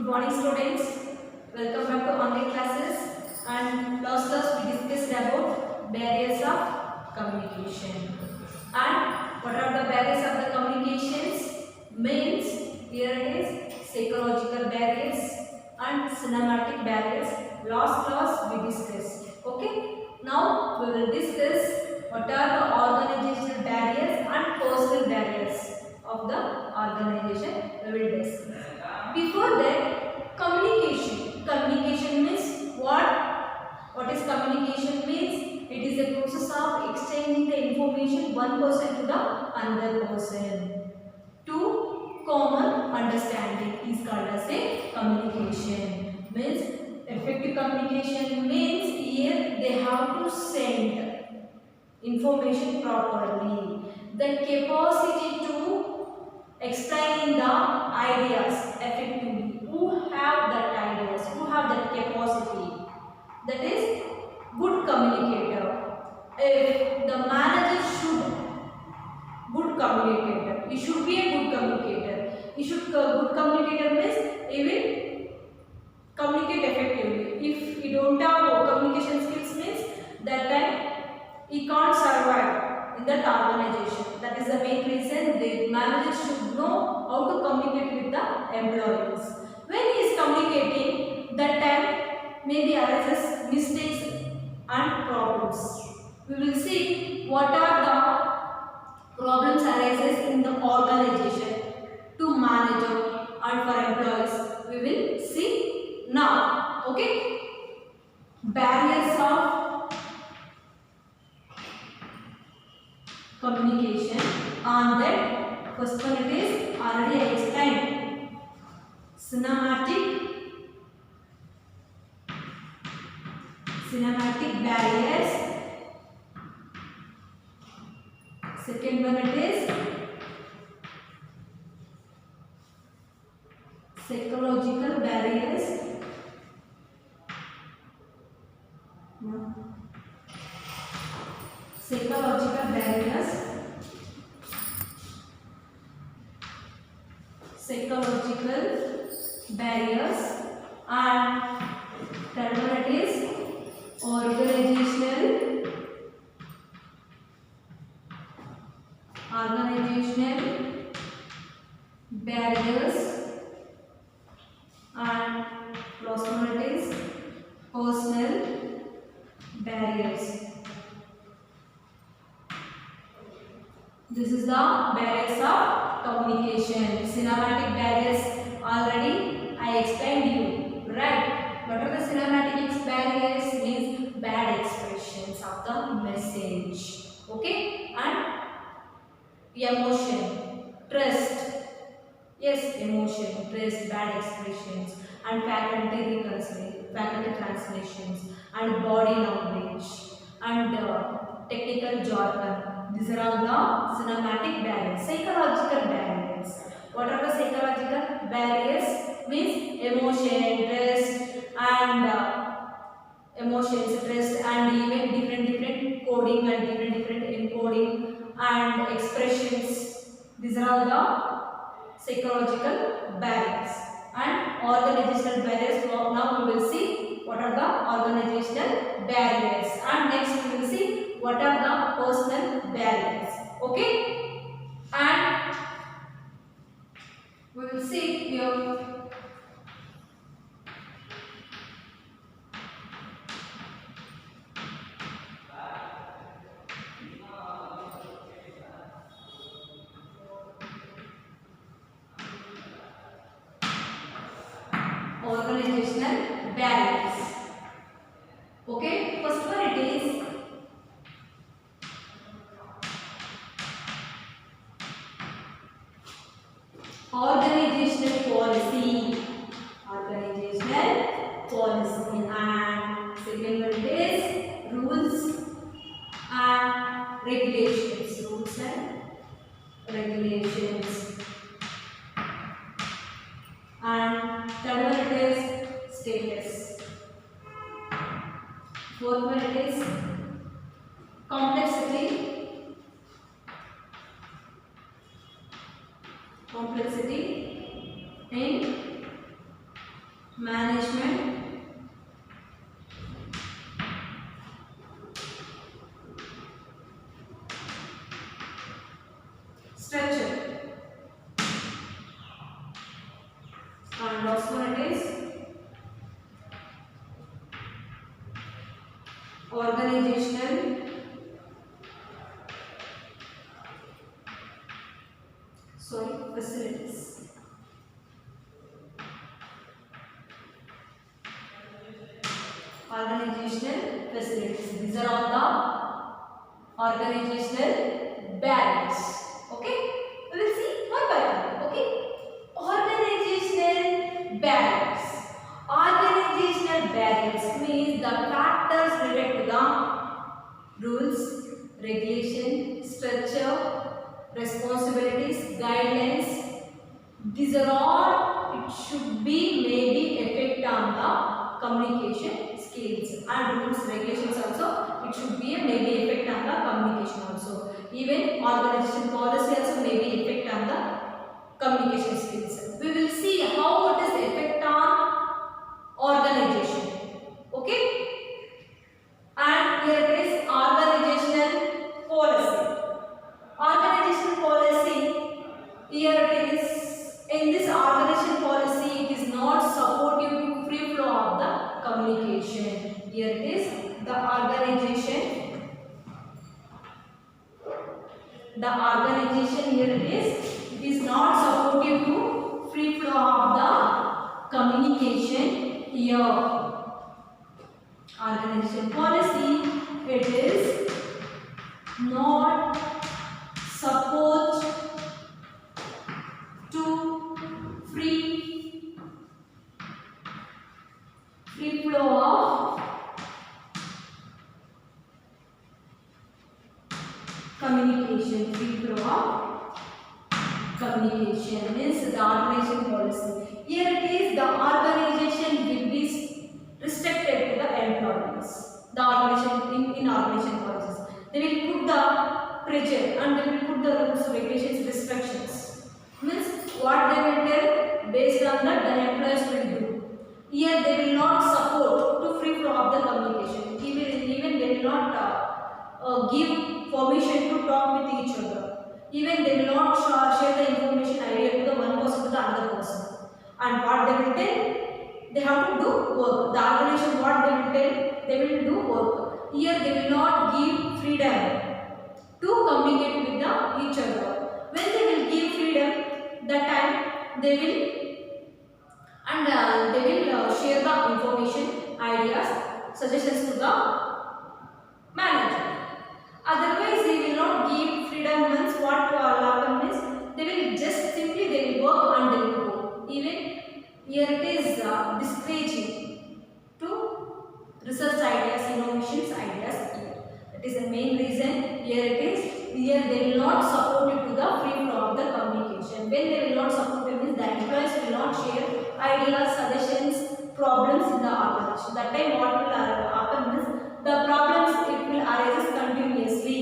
Good morning students. Welcome back to online classes, and last class we discussed about barriers of communication. And what are the barriers of the communications? Means here it is psychological barriers and cinematic barriers. Last class we discussed. Okay. Now we will discuss what are the organizational barriers and personal barriers of the organization. We will discuss. Before that, communication. Communication means what? What is communication means? It is a process of exchanging the information one person to the another person to common understanding is called as a communication. Means effective communication means here they have to send information properly. The capacity to explaining the ideas effectively. Who have that ideas? Who have that capacity? That is good communicator. If the manager should good communicator, he should be a good communicator. He should good communicator means he will communicate effectively. If he don't have communication skills means that time he can't survive in that organization. That is the main reason the manager should know how to communicate with the employees. When he is communicating, that time maybe arises mistakes and problems. We will see what are the problems arises in the organization to manager and for employees. We will see now. Okay. Barriers of communication. On that, first one it is already I explained. Cinematic barriers. Second one it is psychological barriers. Psychological barriers. And third one it is organizational barriers, and last one it is personal barriers. This is the barriers of communication. Cinematic barriers already I explained you, right? What are the cinematic barriers? Means bad expressions of the message. Okay, and emotion, trust. Yes, emotion, trust, bad expressions, and faculty translations, and body language, and technical jargon. These are all the cinematic barriers. Psychological barriers. What are the psychological barriers? Means emotion, trust, and even different coding and different encoding and expressions. These are all the psychological barriers. And organizational barriers. So now we will see what are the organizational barriers, and next we will see what are the personal barriers. Okay, and we will see here organizational barriers. Okay, first one it is organizational policy, and second one it is rules and regulations, and third one it is status, fourth one it is complexity in management structure. And last one it is organizational facilities. Organizational facilities. These are all the organizational barriers. Okay, we will see one by one. Okay, organizational barriers. Organizational barriers means the factors related to the rules, regulation, structure, responsibilities, guidelines. These are all, it should be maybe effect on the communication skills, and rules, regulations also, it should be a maybe effect on the communication also. Even organization policy also maybe effect on the communication skills. We will see how it is effect on organization. Okay, and here it is organizational policy. Organizational policy, here it is, in this organization policy it is not supportive to free flow of the communication. Here it is the organization here it is not supportive to free flow of the communication. Here organization policy, it is not support to free flow of communication. Free flow of communication means the organization policy. Here it is the organization will be restricted to the employees. The organization in organization policies, they will put the pressure and they will put the rules, regulations, restrictions. Means what they will tell, based on that the employees will do. Here they will not support to free flow of the communication. Even they will not give permission to talk with each other. Even they will not share the information idea to the one person to the other person. And what they will tell, they have to do work. The organization, what they will tell, they will do work. Here they will not give freedom to communicate with each other. When they will give freedom, that time they will share the information, ideas, suggestions to the manager. Otherwise, they will not give freedom. Means what will happen is they will just simply they will work and they will go. Even here it is discouraging to research ideas, innovations ideas. That is the main reason. Here it is. Here they will not support it to the free flow of the communication. When they will not support it, means the employees will not share ideas, suggestions, problems in the organization. That time what will happen is the problems it will arise continuously.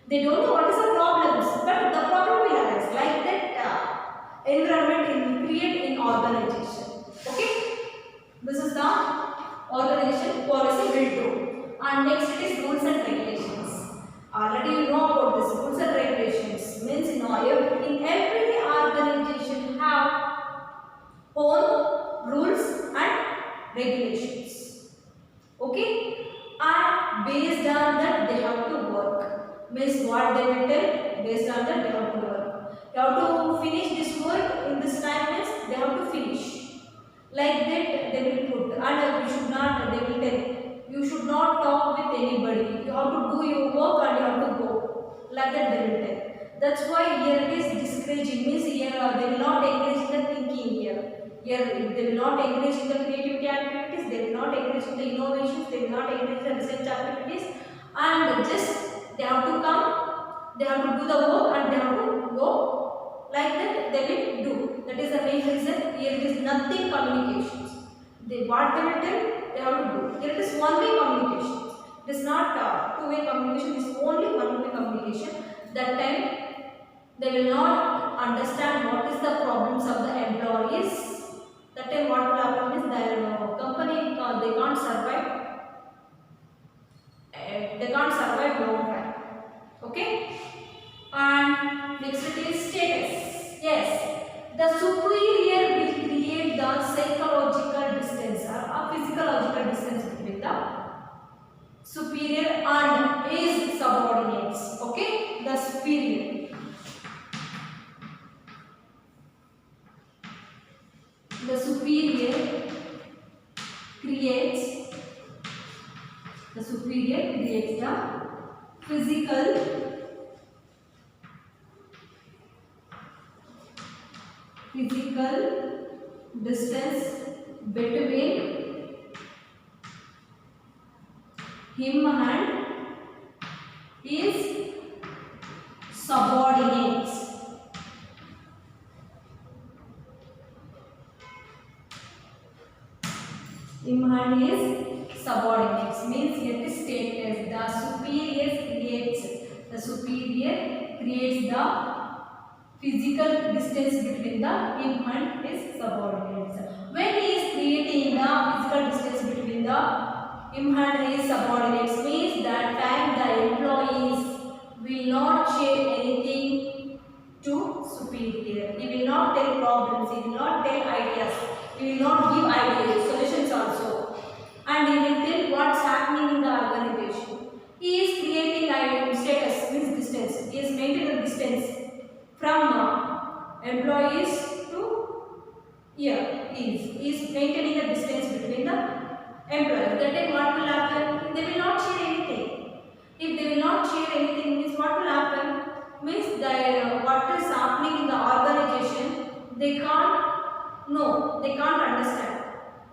They don't know what is the problems, but the problem will arise. Like that environment will create in organization. Okay, this is the organization policy will do. And next it is rules and regulations. Already you know about this rules and regulations. Means in every organization have own rules and regulations. Okay, and based on that they have to work. Means what they will tell, based on that they have to work. You have to finish this work in this time, means they have to finish. Like that they will put, and you should not, they will tell, you should not talk with anybody. You have to do your work and you have to go. Like that they will tell. That's why here it is discouraging. Means here they will not encourage the thinking here. Here they will not encourage in the creativity activities, they will not encourage in the innovations, they will not encourage the research activities, and just they have to come, they have to do the work and they have to go. Like that they will do. That is the main reason. Here it is nothing communications. What they will tell, they have to do. Here it is one-way communication. It is not two-way communication, it is only one-way communication. That time they will not understand what is the problems of the employees. That time what will happen is can't survive. They can't survive long time. Okay. And next it is status. Yes, the superior will create the psychological distance or physiological distance between the superior and his subordinates. Okay, the superior. The superior creates the physical distance between him and his subordinates. Him and his subordinates means here the status. The superior creates the physical distance between the him and his subordinates. When he is creating the physical distance between the him and his subordinates means that time the employees will not share anything to superior. He will not tell problems, he will not tell ideas, he will not give ideas, solutions also. And he will tell what's happening in the organization. He is creating status, means distance. He is maintaining distance from employees to here. He is maintaining the distance between the employees. That time what will happen? They will not share anything. If they will not share anything, means what will happen? Means that what is happening in the organization, they can't know, they can't understand.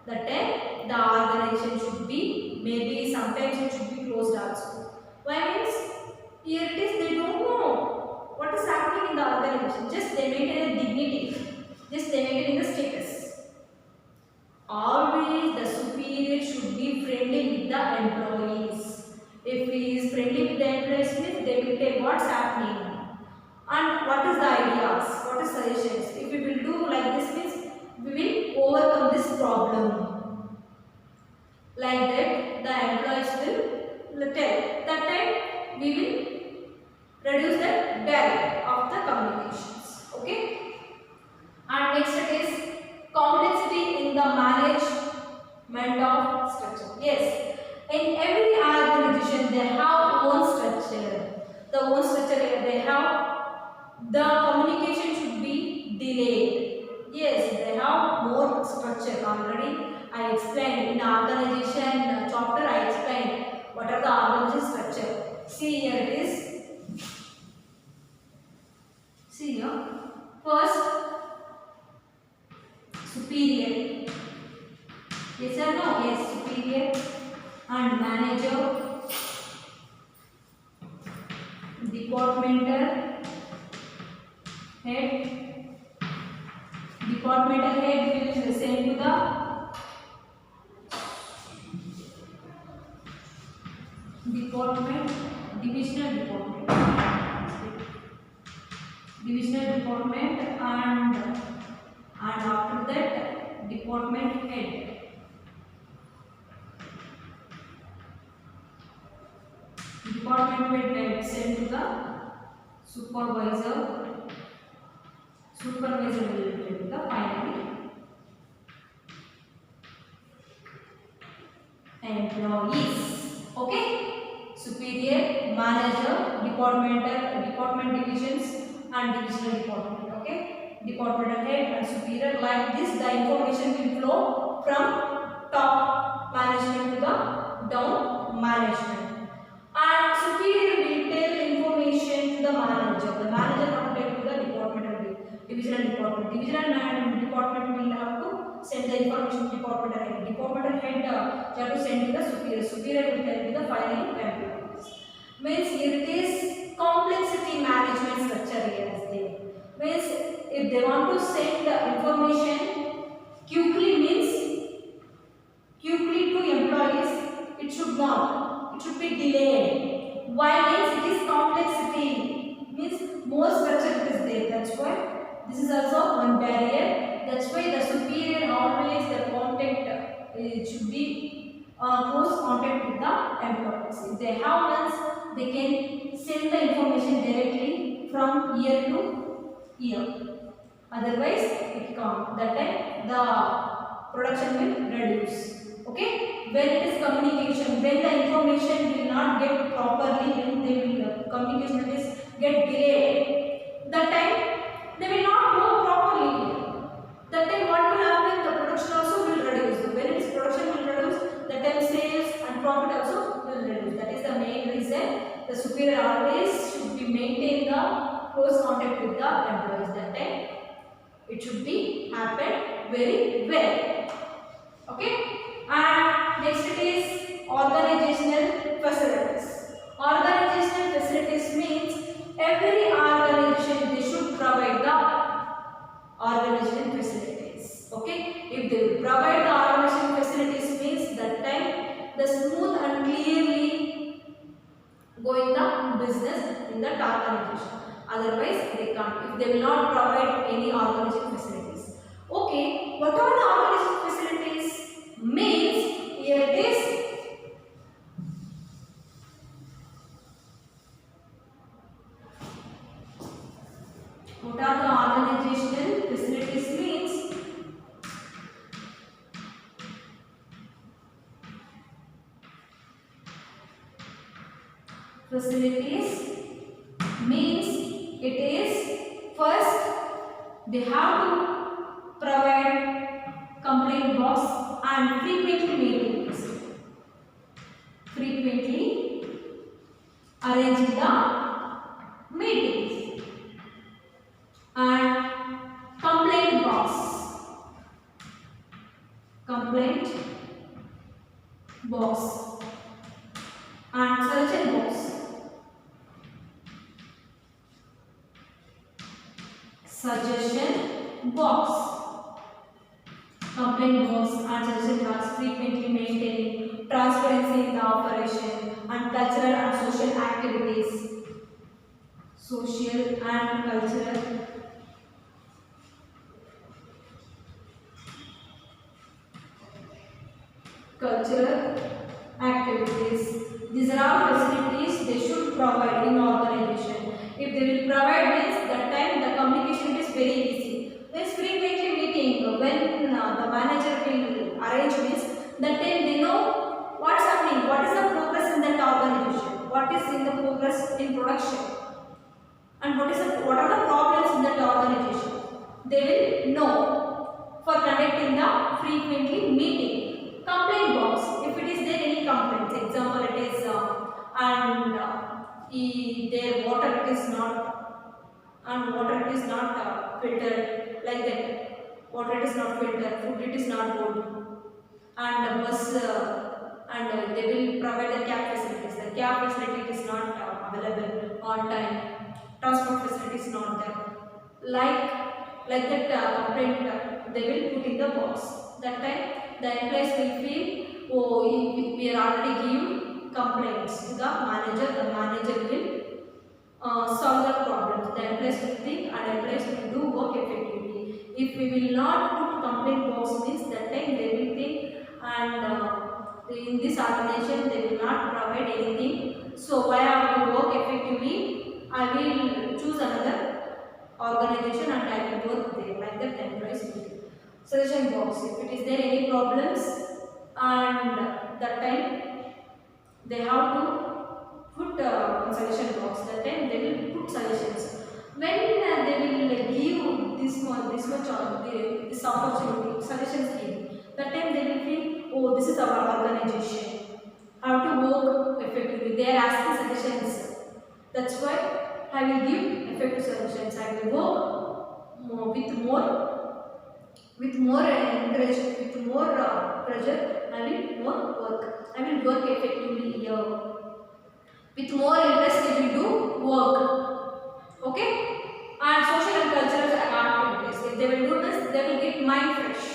That time the organization should be, maybe sometimes it should be closed also. Why means here it is, they don't know what is happening in the organization. Just they maintain a dignity, just they maintain the status. Always the superior should be friendly with the employees. If he is friendly with the employees, means they will tell what's happening and what is the ideas, what is suggestions. If we will do like this, means we will overcome this problem. Like that, the employees will tell. That time we will reduce the barrier of the communications. Okay. And next it is complexity in the management of structure. Yes, in every organization they have own structure. The own structure they have. The communication should be delayed. Yes, they have more structure already. I explained in the organization chapter. I explained what are the organization structure. See here it is. See here. First, superior. Yes or no? Yes, superior and manager, departmental head. Departmental head will send to the department, divisional department, and after that department head. Department head sent to the supervisor. Supervisor will send to the finally employees. Okay. Superior, manager, department divisions and divisional department. Okay. Departmental head and superior. Like this, the information will flow from top management to the down management. And superior will tell information to the manager. The manager will tell to the departmental divisional department. Divisional department will have to send the information to departmental head. Departmental head they have to send to the superior. Superior will tell to the final employees. Means here it is complexity management structure here is there. Means if they want to send the information quickly, means quickly to employees, it should not. It should be delayed. Why means it is complexity. Means more structure it is there. That's why this is also one barrier. That's why the superior always the contact it should be close contact with the employees. If they have means they can send the information directly from year to year. Otherwise, it can't. That time the production will reduce. Okay. When it is communication, when the information will not get properly, when they will communication is get delayed, that time they will not work properly. That time what will happen? The production also will reduce. When its production will reduce, that time sales and profit also will reduce. That is the main reason the superior always should be maintain the close contact with the employees. That time it should be happen very well. Okay. And next it is organizational facilities. Organizational facilities means every organization they should provide the organizational facilities. Okay. If they will provide the organizational facilities means that time the smooth and clearly going the business in that organization. Otherwise they can't. If they will not provide any organizational facilities. Okay. What are the organizational facilities? Means here it is what are the organizational facilities means it is first they have to provide complaint box and frequently meetings. Frequently arranging the meetings and complaint box. Complaint box and suggestion box. Suggestion box. Complaint box and suggestion box frequently maintaining transparency in the operation and cultural and social activities. Social and cultural activities. These are all facilities they should provide in organization. If they will provide means that time the communication is very easy. When frequently meeting, when the manager will arrange means that time they know what's happening, what is the progress in that organization, what is in the progress in production, and what are the problems in that organization. They will know for conducting the frequently meeting. Complaint box, if it is there any complaints, example it is their water it is not filtered, like that. Water it is not filtered, food it is not good, and bus and they will provide the cab facilities. The cab facility is not available on time. Transport facility is not there. Like that complaint they will put in the box. That time the employees will feel, oh, we are already give complaints to the manager. The manager will solve the problems. The employees will think and employees will do work effectively. If we will not put complaint box means that time they will think and in this organization they will not provide anything. So why I have to work effectively? I will choose another organization and I will work there. Like that the employees will do. Suggestion box. If it is there any problems and that time they have to put suggestion box. That time they will put suggestions. When they will give this opportunity, suggestions given, that time they will feel, oh, this is our organization. How to work effectively. They are asking suggestions. That's why I will give effective suggestions. I will work with more encouragement, with more pressure, I will more work. I will work effectively here. With more interest, I will do work. Okay? And social and cultural activities. If they will do this, they will get mind fresh.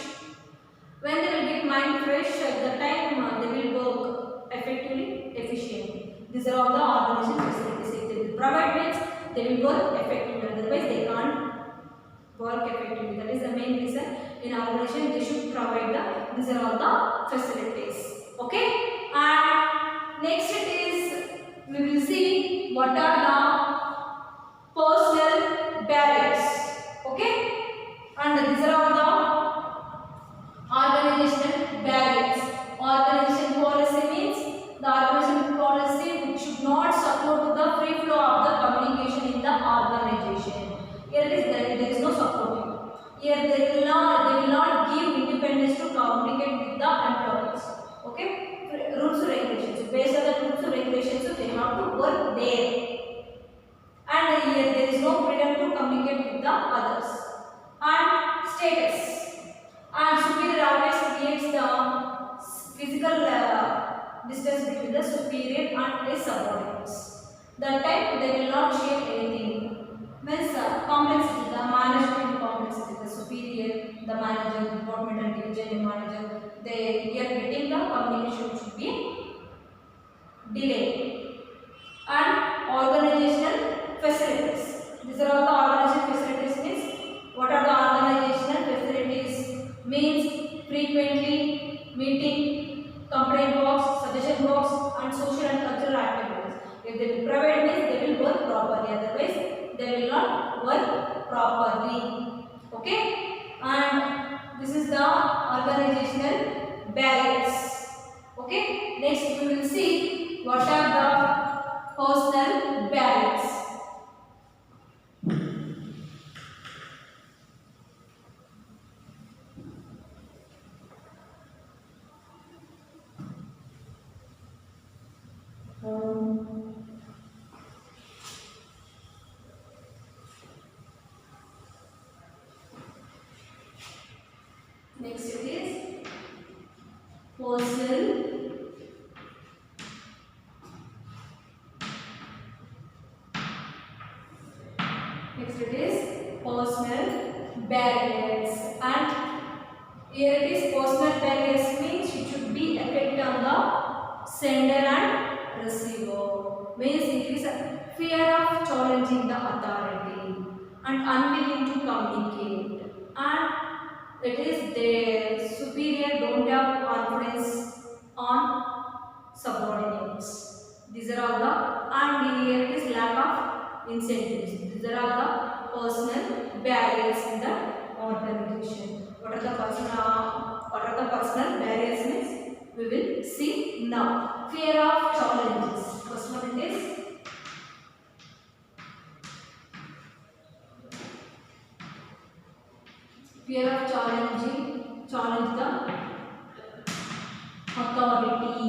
When they will get mind fresh, at the time they will work effectively, efficiently. These are all the organization facilities. If they will provide means, they will work effectively. Otherwise, they can't work effectively. That is the main reason in organization they should provide these are all the facilities. Okay, and next it is we will see what are the personal barriers. Okay, and these are all the organizational barriers. Organization policy means the organization policy which should not support the free flow of the communication in the organization. Here it is there is no support. Here they will not give independence to communicate with the employees. Okay, rules and regulations. Based on the rules and regulations, so they have to work there. And here there is no freedom to communicate with the others. And status. And superior always creates the physical distance between the superior and his subordinates. That time they will not share anything. Means complexity, the management complexity, the superior, the manager, department and division manager, they are getting the communication should be delayed. And organizational facilities. These are all the organizational facilities means what are the organizational facilities? Means frequently meeting, complaint box, suggestion box and social and cultural activities. If they will provide means they will work properly, otherwise they will not work properly. Okay, and this is the organizational barriers. Okay, next we will see what are the personal barriers. Next it is personal barriers, and here it is personal barriers means it should be effect on the sender and receiver. Means it is a fear of challenging the authority and unwilling to communicate, and it is their superior don't have confidence on subordinates. These are all the, and here it is lack of incentives. These are all the personal barriers in the organization. What are the personal barriers means we will see now. Fear of challenges. First one it is fear of challenge the authority.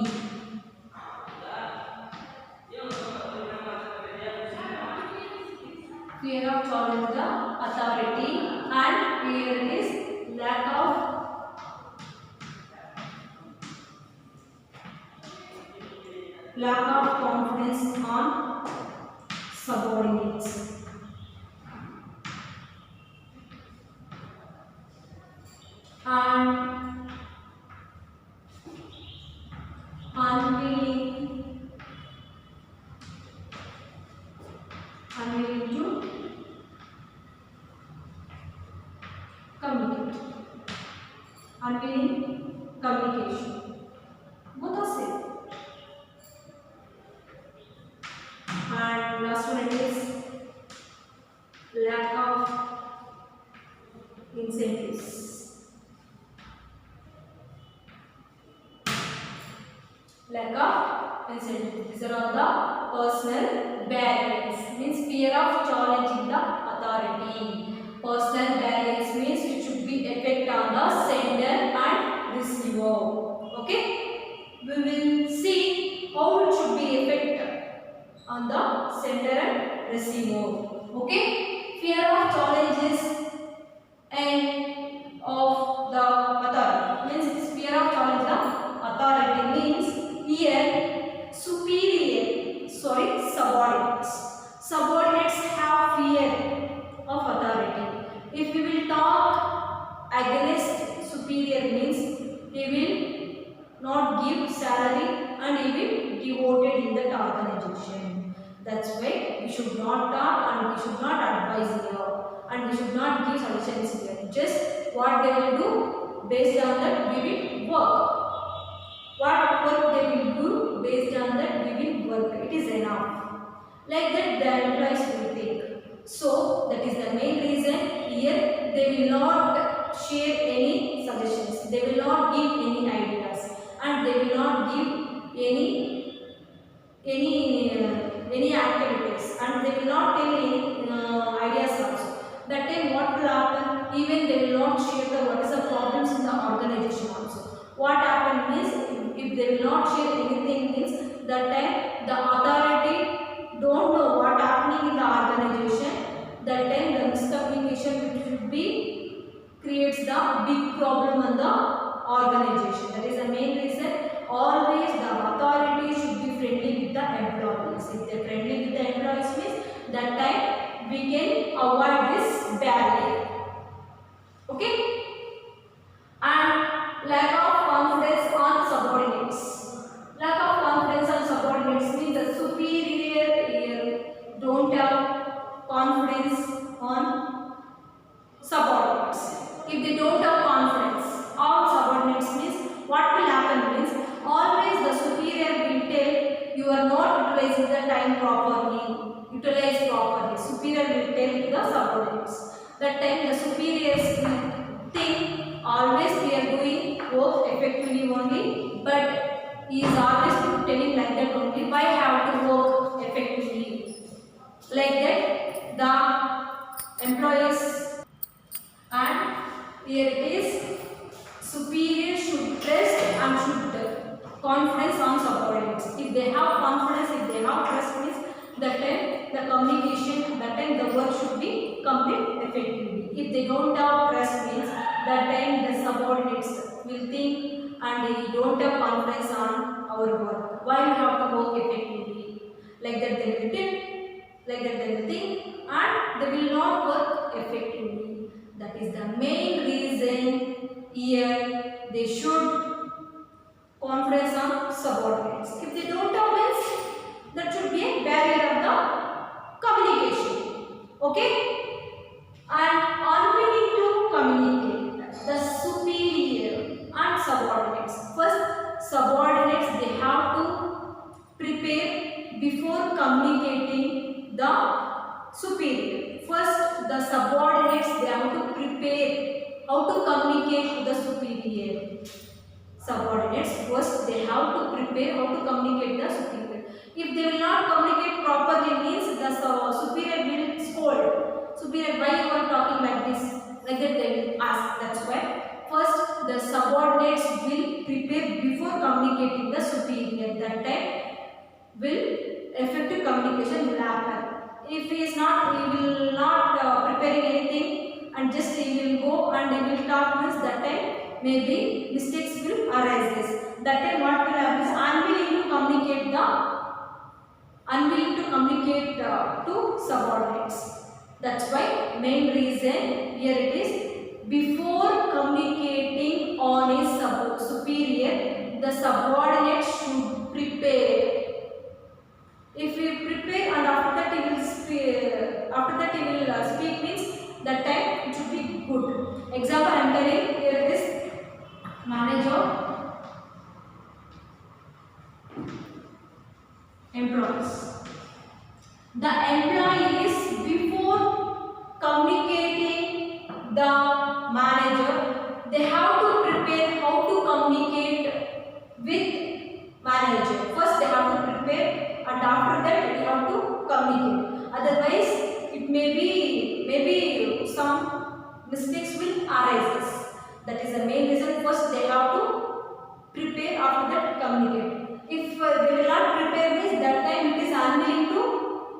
Fear of challenge the authority, and here it is lack of confidence on subordinates. And unwilling to communicate. Unwilling communication. Both are same. And last one it is lack of incentives. Lack of incentives. These are all the personal barriers. Means fear of challenging the authority. Personal barriers means it should be effect on the sender and receiver. Okay, we will see how it should be effect on the sender and receiver. Okay, fear of challenges and of the authority means fear of challenge the authority means here subordinates have fear of authority. If we will talk against superior means he will not give salary and he will devoted in that organization. That's why we should not talk and we should not advise here and we should not give suggestions here. Just what they will do based on that we will work. What Like that the employees will think. So that is the main reason here they will not share any suggestions, they will not give any ideas, and they will not give any activities, and they will not tell any ideas also. That time what will happen? Even they will not share the what is the problems in the organization also. What happen means if they will not share anything means that time the authority don't know what happening in the organization. That time the miscommunication will be creates the big problem in the organization. That is the main reason. Always the authority should be friendly with the employees. If they are friendly with the employees means that time we can avoid this barrier. Okay? And lack of confidence on subordinates. Lack of confidence on subordinates means the superior here don't have confidence on subordinates. If they don't have confidence on subordinates means what will happen means always the superior will tell you are not utilizing the time properly, utilize properly. Superior will tell to the subordinates. That time the superiors will think always we are doing work effectively only, but he is always telling like that only. Why have to work effectively? Like that the employees, and here it is superior should trust and should confidence on subordinates. If they have confidence, if they have trust means that time the communication, that time the work should be complete effectively. If they don't have trust means that time the subordinates will think and they don't have confidence on our work. Why we have to work effectively? Like that they will think, like that they will think, and they will not work effectively. That is the main reason here they should confidence on subordinates. If they don't have this, that should be a barrier of the communication. Okay? And unwilling to communicate, the superior and subordinates. First, subordinates they have to prepare before communicating the superior. First, the subordinates they have to prepare how to communicate to the superior. Subordinates first they have to prepare how to communicate the superior. If they will not communicate properly means the superior will scold. Superior, why you are talking like this? Like that they will ask. That's why first the subordinates will prepare before communicating the superior. That time will effective communication will happen. If he is not, he will not preparing anything and just he will go and he will talk means that time maybe mistakes will arise. That time what will happen is unwilling to communicate to subordinates. That's why main reason here it is before communicating on his superior, the subordinate should prepare. If he prepare and after that he will speak means that time it should be good. Example I am telling here is manager employees. The employees before communicating the manager, they have to prepare how to communicate with manager. First they have to prepare and after that they have to communicate. Otherwise it maybe some mistakes will arise. That is the main reason. First they have to prepare, after that communicate. If they will not prepare means that time it is unwilling to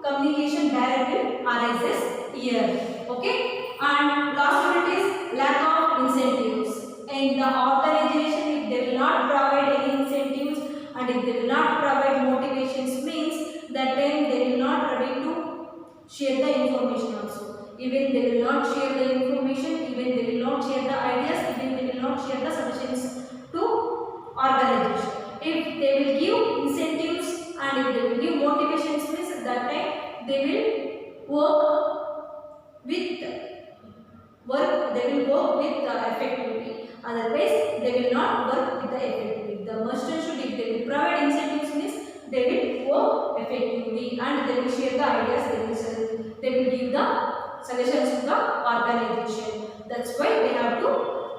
communication barrier will arises here. Okay? And last one is lack of incentives. In the organization, if they will not provide any incentives and if they will not provide motivations means that time they will not ready to share the information also. Even they will not share the information, even they will not share the ideas, even they will not share the suggestions to organization. If they will give incentives and if they will give motivations means that time they will work with effectively. Otherwise they will not work with the effectively. The master should, if they will provide incentives means they will work effectively and they will share the ideas. They will give the suggestions to the organization. That's why they have to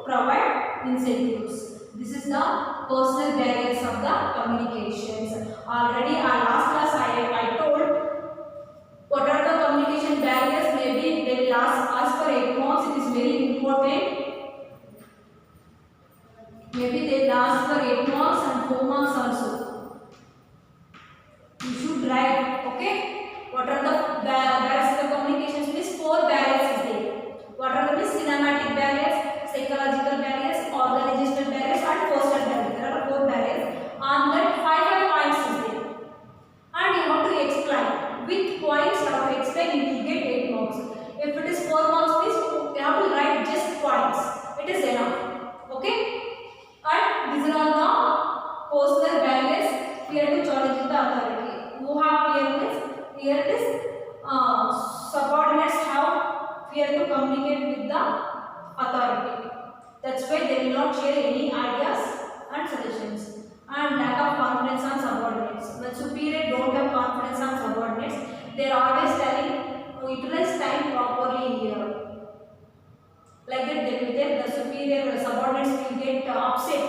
provide incentives. This is the personal barriers of the communications. Already our last class I told what are the communication barriers. Maybe they will ask for 8 marks. It is very important. Maybe they will ask for 8 marks and 4 marks also. You should write. Okay. What are the barriers of the communications? Means 4 barriers is there. What are the cinematic barriers, psychological barriers, organizational barriers, and postal barriers? There are 4 barriers. On that 5 points is there. And you have to explain. With points you have to explain, you will get 8 marks. If it is 4 marks, please you have to write just points. It is enough. Okay? And these are all the personal barriers. Fear to challenge the authority. Who have fear means here it is subordinates have fear to communicate with the authority. That's why they will not share any ideas and suggestions. And lack of confidence on subordinates. When superior don't have confidence on subordinates, they are always telling utilize time properly here. Like that, they will get the superior subordinates will get upset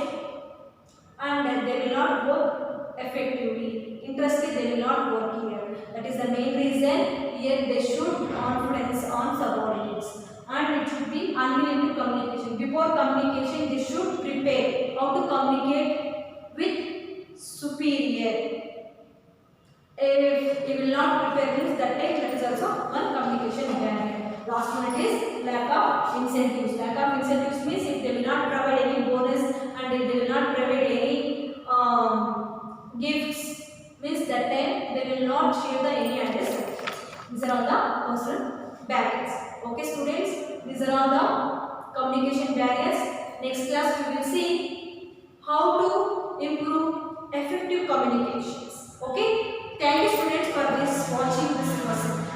and they will not work effectively. Interested, they will not work here. That is the main reason here they should confidence on subordinates. And it should be unwilling to communication. Before communication, they should prepare how to communicate with superior. If you will not prepare this, that is also one communication barrier. Last one is lack of incentives. Lack of incentives means if they will not provide any bonus and if they will not provide any gifts, means that time they will not share the any ideas. These are all the personal barriers. Okay, students, these are all the communication barriers. Next class we will see how to improve effective communications. Okay, thank you students for this watching this lesson.